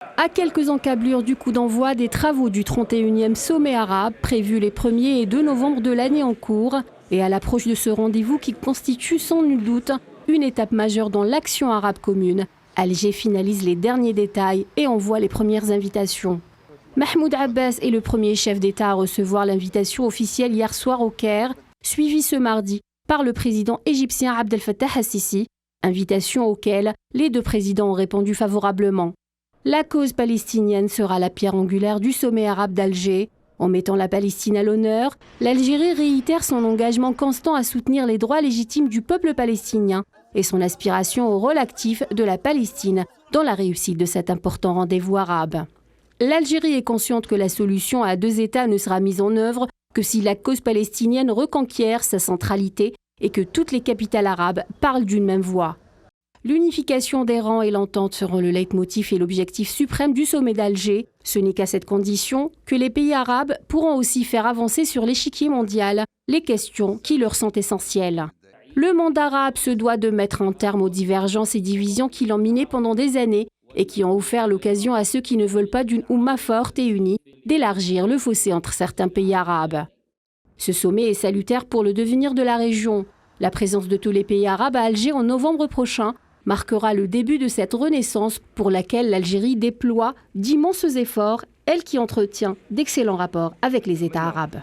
À quelques encablures du coup d'envoi des travaux du 31e sommet arabe, prévus les 1er et 2 novembre de l'année en cours, et à l'approche de ce rendez-vous qui constitue sans nul doute une étape majeure dans l'action arabe commune, Alger finalise les derniers détails et envoie les premières invitations. Mahmoud Abbas est le premier chef d'État à recevoir l'invitation officielle hier soir au Caire, suivie ce mardi par le président égyptien Abdel Fattah al-Sisi, invitation auquel les 2 présidents ont répondu favorablement. La cause palestinienne sera la pierre angulaire du sommet arabe d'Alger. En mettant la Palestine à l'honneur, l'Algérie réitère son engagement constant à soutenir les droits légitimes du peuple palestinien et son aspiration au rôle actif de la Palestine dans la réussite de cet important rendez-vous arabe. L'Algérie est consciente que la solution à 2 États ne sera mise en œuvre que si la cause palestinienne reconquiert sa centralité et que toutes les capitales arabes parlent d'une même voix. L'unification des rangs et l'entente seront le leitmotiv et l'objectif suprême du sommet d'Alger. Ce n'est qu'à cette condition que les pays arabes pourront aussi faire avancer sur l'échiquier mondial les questions qui leur sont essentielles. Le monde arabe se doit de mettre un terme aux divergences et divisions qui l'ont miné pendant des années et qui ont offert l'occasion à ceux qui ne veulent pas d'une Oumma forte et unie d'élargir le fossé entre certains pays arabes. Ce sommet est salutaire pour le devenir de la région. La présence de tous les pays arabes à Alger en novembre prochain marquera le début de cette renaissance pour laquelle l'Algérie déploie d'immenses efforts, elle qui entretient d'excellents rapports avec les États arabes.